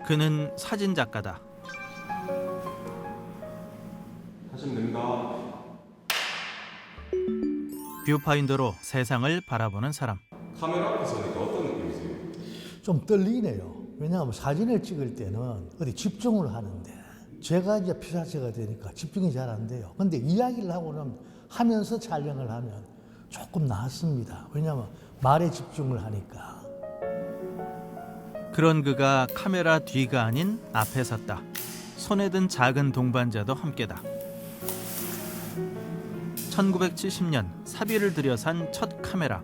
그는 사진 작가다. 하시면 됩니다. 뷰파인더로 세상을 바라보는 사람. 카메라 앞에 서니까 어떤 느낌이세요? 좀 떨리네요. 왜냐하면 사진을 찍을 때는 어디 집중을 하는데 제가 이제 피사체가 되니까 집중이 잘 안 돼요. 근데 이야기를 하고는 하면서 촬영을 하면 조금 낫습니다. 왜냐하면 말에 집중을 하니까. 그런 그가 카메라 뒤가 아닌 앞에 섰다. 손에 든 작은 동반자도 함께다. 1970년 사비를 들여 산 첫 카메라.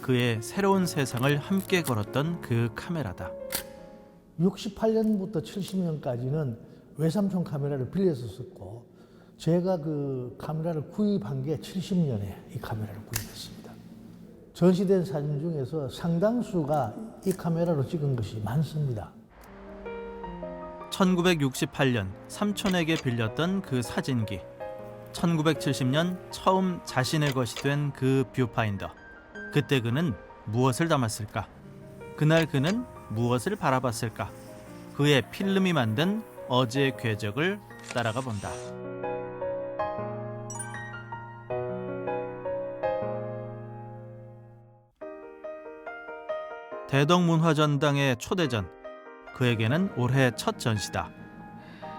그의 새로운 세상을 함께 걸었던 그 카메라다. 68년부터 70년까지는 외삼촌 카메라를 빌려서 썼고 제가 그 카메라를 구입한 게 70년에 이 카메라를 구입했습니다. 전시된 사진 중에서 상당수가 이 카메라로 찍은 것이 많습니다. 1968년 삼촌에게 빌렸던 그 사진기. 1970년 처음 자신의 것이 된 그 뷰파인더. 그때 그는 무엇을 담았을까? 그날 그는 무엇을 바라봤을까? 그의 필름이 만든 어제의 궤적을 따라가 본다. 대덕문화전당의 초대전. 그에게는 올해 첫 전시다.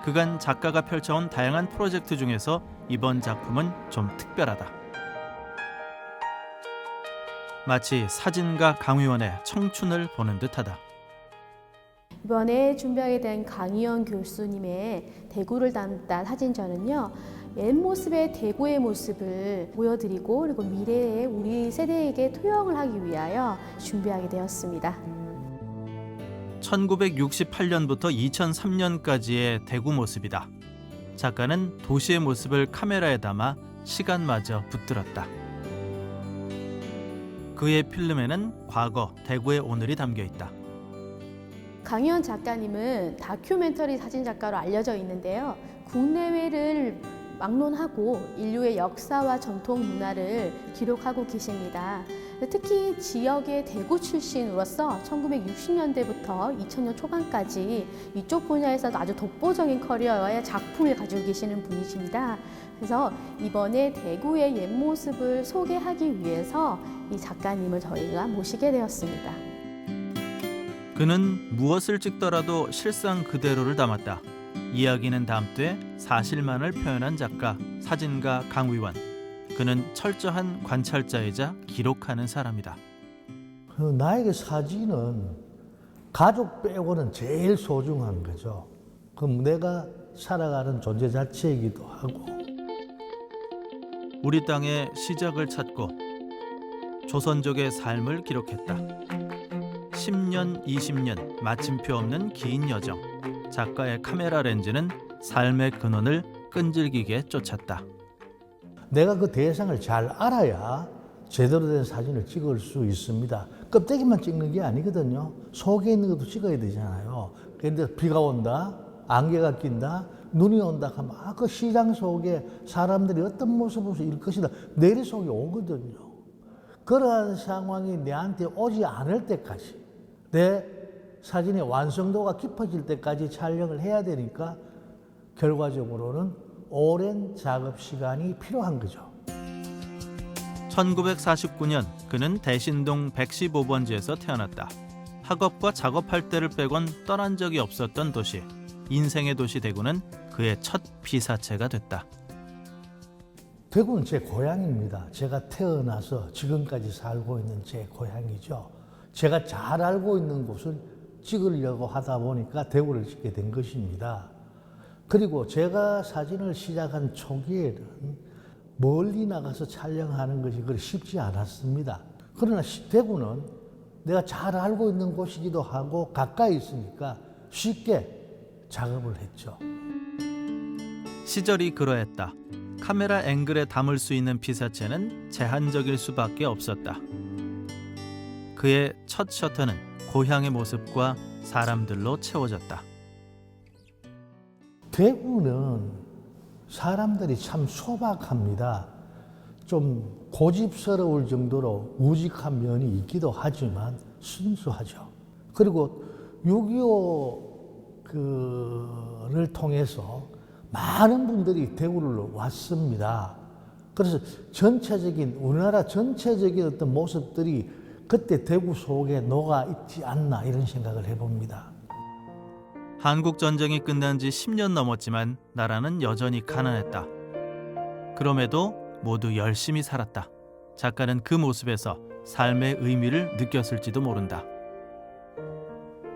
그간 작가가 펼쳐온 다양한 프로젝트 중에서 이번 작품은 좀 특별하다. 마치 사진가 강위원의 청춘을 보는 듯하다. 이번에 준비하게 된 강희연 교수님의 대구를 담다 사진전은요, 옛 모습의 대구의 모습을 보여드리고 그리고 미래의 우리 세대에게 투영을 하기 위하여 준비하게 되었습니다. 1968년부터 2003년까지의 대구 모습이다. 작가는 도시의 모습을 카메라에 담아 시간마저 붙들었다. 그의 필름에는 과거, 대구의 오늘이 담겨 있다. 강희연 작가님은 다큐멘터리 사진작가로 알려져 있는데요. 국내외를 막론하고 인류의 역사와 전통 문화를 기록하고 계십니다. 특히 지역의 대구 출신으로서 1960년대부터 2000년 초반까지 이쪽 분야에서도 아주 독보적인 커리어의 작품을 가지고 계시는 분이십니다. 그래서 이번에 대구의 옛 모습을 소개하기 위해서 이 작가님을 저희가 모시게 되었습니다. 그는 무엇을 찍더라도 실상 그대로를 담았다. 이야기는 담되 사실만을 표현한 작가, 사진가 강위원. 그는 철저한 관찰자이자 기록하는 사람이다. 나에게 사진은 가족 빼고는 제일 소중한 거죠. 그럼 내가 살아가는 존재 자체이기도 하고. 우리 땅의 시작을 찾고 조선족의 삶을 기록했다. 10년, 20년 마침표 없는 긴 여정. 작가의 카메라 렌즈는 삶의 근원을 끈질기게 쫓았다. 내가 그 대상을 잘 알아야 제대로 된 사진을 찍을 수 있습니다. 껍데기만 찍는 게 아니거든요. 속에 있는 것도 찍어야 되잖아요. 그런데 비가 온다, 안개가 낀다, 눈이 온다 하면 그 시장 속에 사람들이 어떤 모습으로 일 것이다. 내리 속에 오거든요. 그러한 상황이 내한테 오지 않을 때까지 내 사진의 완성도가 깊어질 때까지 촬영을 해야 되니까 결과적으로는 오랜 작업 시간이 필요한 거죠. 1949년 그는 대신동 115번지에서 태어났다. 학업과 작업할 때를 빼곤 떠난 적이 없었던 도시. 인생의 도시 대구는 그의 첫 피사체가 됐다. 대구는 제 고향입니다. 제가 태어나서 지금까지 살고 있는 제 고향이죠. 제가 잘 알고 있는 곳을 찍으려고 하다 보니까 대구를 찍게 된 것입니다. 그리고 제가 사진을 시작한 초기에는 멀리 나가서 촬영하는 것이 그리 쉽지 않았습니다. 그러나 대구는 내가 잘 알고 있는 곳이기도 하고 가까이 있으니까 쉽게 작업을 했죠. 시절이 그러했다. 카메라 앵글에 담을 수 있는 피사체는 제한적일 수밖에 없었다. 그의 첫 셔터는 고향의 모습과 사람들로 채워졌다. 대구는 사람들이 참 소박합니다. 좀 고집스러울 정도로 우직한 면이 있기도 하지만 순수하죠. 그리고 6.25 그를 통해서 많은 분들이 대구를 왔습니다. 그래서 전체적인 우리나라 전체적인 어떤 모습들이 그때 대구 속에 녹아 있지 않나 이런 생각을 해봅니다. 한국 전쟁이 끝난 지 10년 넘었지만 나라는 여전히 가난했다. 그럼에도 모두 열심히 살았다. 작가는 그 모습에서 삶의 의미를 느꼈을지도 모른다.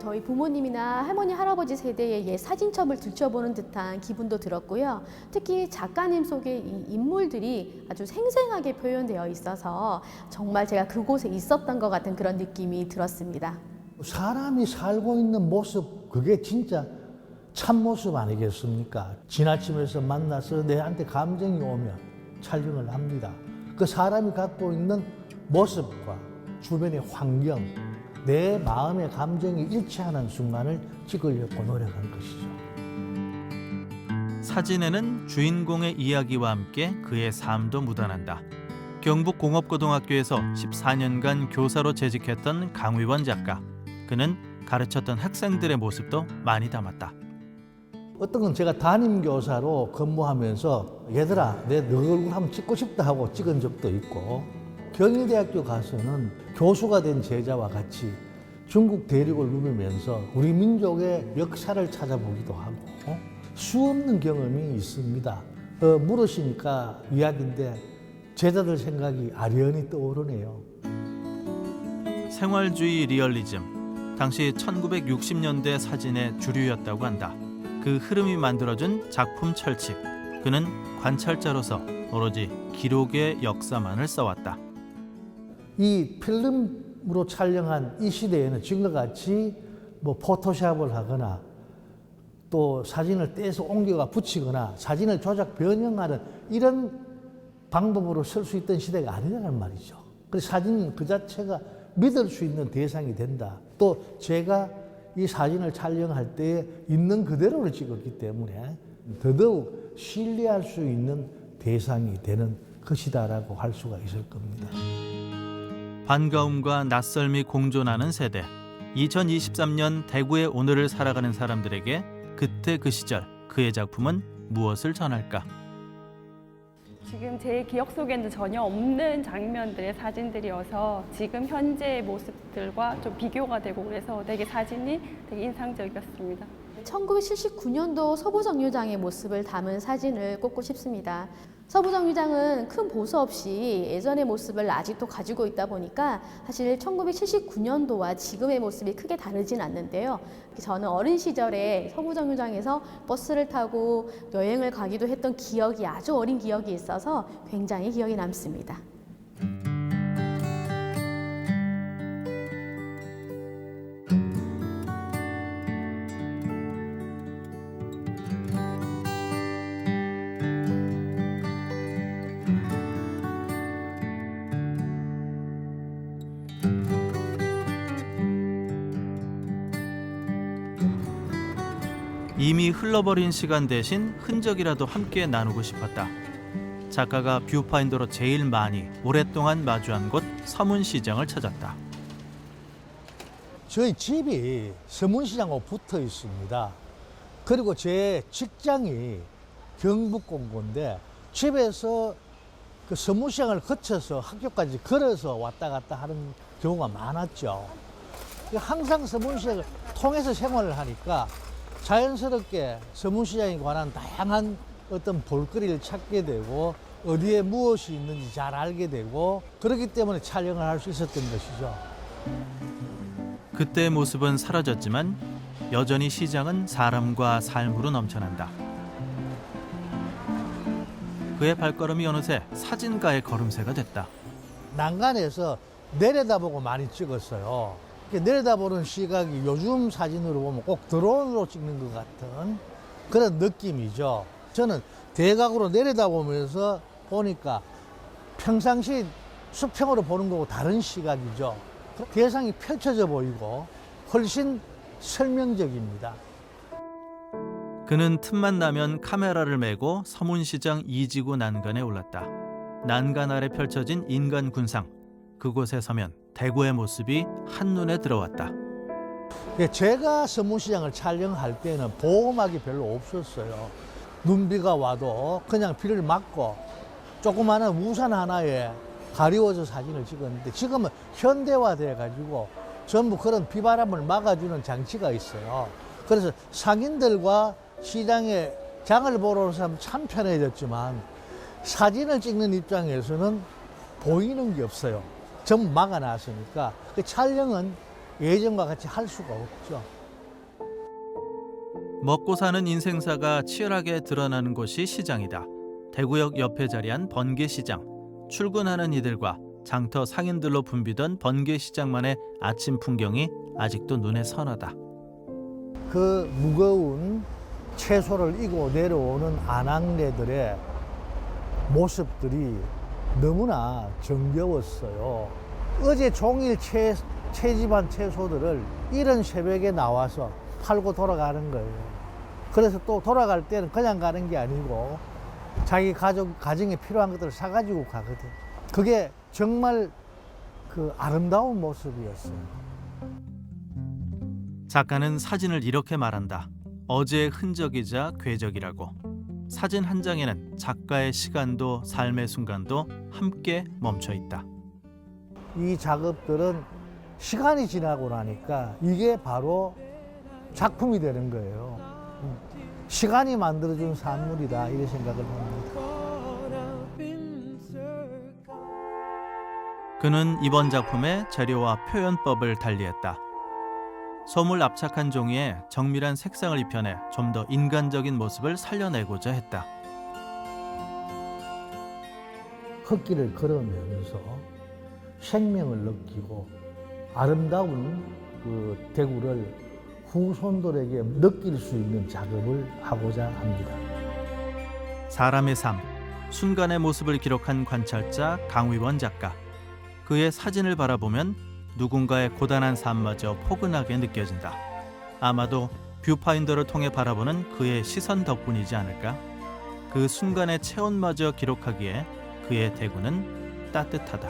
저희 부모님이나 할머니, 할아버지 세대의 옛 사진첩을 들춰보는 듯한 기분도 들었고요. 특히 작가님 속의 이 인물들이 아주 생생하게 표현되어 있어서 정말 제가 그곳에 있었던 것 같은 그런 느낌이 들었습니다. 사람이 살고 있는 모습, 그게 진짜 참모습 아니겠습니까? 지나치면서 만나서 내한테 감정이 오면 촬영을 합니다. 그 사람이 갖고 있는 모습과 주변의 환경, 내 마음의 감정이 일치하는 순간을 찍으려고 노력한 것이죠. 사진에는 주인공의 이야기와 함께 그의 삶도 묻어난다. 경북공업고등학교에서 14년간 교사로 재직했던 강위원 작가. 그는 가르쳤던 학생들의 모습도 많이 담았다. 어떤 건 제가 담임교사로 근무하면서 얘들아 내 너 얼굴 한번 찍고 싶다 하고 찍은 적도 있고, 경희대학교 가서는 교수가 된 제자와 같이 중국 대륙을 누비면서 우리 민족의 역사를 찾아보기도 하고 수없는 경험이 있습니다. 물으시니까 이야기인데 제자들 생각이 아련히 떠오르네요. 생활주의 리얼리즘, 당시 1960년대 사진의 주류였다고 한다. 그 흐름이 만들어준 작품 철칙. 그는 관찰자로서 오로지 기록의 역사만을 써왔다. 이 필름으로 촬영한 이 시대에는 지금과 같이 뭐 포토샵을 하거나 또 사진을 떼서 옮겨가 붙이거나 사진을 조작 변형하는 이런 방법으로 쓸 수 있던 시대가 아니라는 말이죠. 그래서 사진 그 자체가 믿을 수 있는 대상이 된다. 또 제가 이 사진을 촬영할 때 있는 그대로를 찍었기 때문에 더더욱 신뢰할 수 있는 대상이 되는 것이다라고 할 수가 있을 겁니다. 반가움과 낯설미 공존하는 세대. 2023년 대구의 오늘을 살아가는 사람들에게 그때 그 시절 그의 작품은 무엇을 전할까? 지금 제 기억 속에는 전혀 없는 장면들의 사진들이어서 지금 현재의 모습들과 좀 비교가 되고 그래서 되게 사진이 되게 인상적이었습니다. 1979년도 서부정류장의 모습을 담은 사진을 꼽고 싶습니다. 서부정류장은 큰 보수 없이 예전의 모습을 아직도 가지고 있다 보니까 사실 1979년도와 지금의 모습이 크게 다르진 않는데요. 저는 어린 시절에 서부정류장에서 버스를 타고 여행을 가기도 했던 기억이 아주 어린 기억이 있어서 굉장히 기억에 남습니다. 이미 흘러버린 시간 대신 흔적이라도 함께 나누고 싶었다. 작가가 뷰파인더로 제일 많이 오랫동안 마주한 곳 서문시장을 찾았다. 저희 집이 서문시장하고 붙어 있습니다. 그리고 제 직장이 경북공고인데 집에서 그 서문시장을 거쳐서 학교까지 걸어서 왔다 갔다 하는 경우가 많았죠. 항상 서문시장을 통해서 생활을 하니까 자연스럽게 서문시장에 관한 다양한 어떤 볼거리를 찾게 되고 어디에 무엇이 있는지 잘 알게 되고 그렇기 때문에 촬영을 할 수 있었던 것이죠. 그때의 모습은 사라졌지만 여전히 시장은 사람과 삶으로 넘쳐난다. 그의 발걸음이 어느새 사진가의 걸음새가 됐다. 난간에서 내려다보고 많이 찍었어요. 내려다보는 시각이 요즘 사진으로 보면 꼭 드론으로 찍는 것 같은 그런 느낌이죠. 저는 대각으로 내려다보면서 보니까 평상시 수평으로 보는 거고 다른 시각이죠. 대상이 펼쳐져 보이고 훨씬 설명적입니다. 그는 틈만 나면 카메라를 메고 서문시장 2지구 난간에 올랐다. 난간 아래 펼쳐진 인간 군상. 그곳에 서면 대구의 모습이 한눈에 들어왔다. 예, 제가 서문시장을 촬영할 때는 보호막이 별로 없었어요. 눈비가 와도 그냥 비를 맞고 조그마한 우산 하나에 가리워서 사진을 찍었는데 지금은 현대화돼 가지고 전부 그런 비바람을 막아주는 장치가 있어요. 그래서 상인들과 시장에 장을 보러 오는 사람 참 편해졌지만 사진을 찍는 입장에서는 보이는 게 없어요. 전부 막아놨으니까 그 촬영은 예전과 같이 할 수가 없죠. 먹고 사는 인생사가 치열하게 드러나는 곳이 시장이다. 대구역 옆에 자리한 번개시장. 출근하는 이들과 장터 상인들로 붐비던 번개시장만의 아침 풍경이 아직도 눈에 선하다. 그 무거운 채소를 이고 내려오는 아낙네들의 모습들이 너무나 정겨웠어요. 어제 종일 채집한 채소들을 이른 새벽에 나와서 팔고 돌아가는 거예요. 그래서 또 돌아갈 때는 그냥 가는 게 아니고 자기 가정에 필요한 것들을 사가지고 가거든. 그게 정말 그 아름다운 모습이었어요. 작가는 사진을 이렇게 말한다. 어제의 흔적이자 궤적이라고. 사진 한 장에는 작가의 시간도 삶의 순간도 함께 멈춰 있다. 이 작업들은 시간이 지나고 나니까 이게 바로 작품이 되는 거예요. 시간이 만들어준 산물이다 이런 생각을 합니다. 그는 이번 작품의 재료와 표현법을 달리했다. 소물 압착한 종이에 정밀한 색상을 입혀내 좀 더 인간적인 모습을 살려내고자 했다. 흙길을 걸으면서 생명을 느끼고 아름다운 그 대구를 후손들에게 느낄 수 있는 작업을 하고자 합니다. 사람의 삶, 순간의 모습을 기록한 관찰자 강위원 작가. 그의 사진을 바라보면 누군가의 고단한 삶마저 포근하게 느껴진다. 아마도 뷰파인더를 통해 바라보는 그의 시선 덕분이지 않을까? 그 순간의 체온마저 기록하기에 그의 대구는 따뜻하다.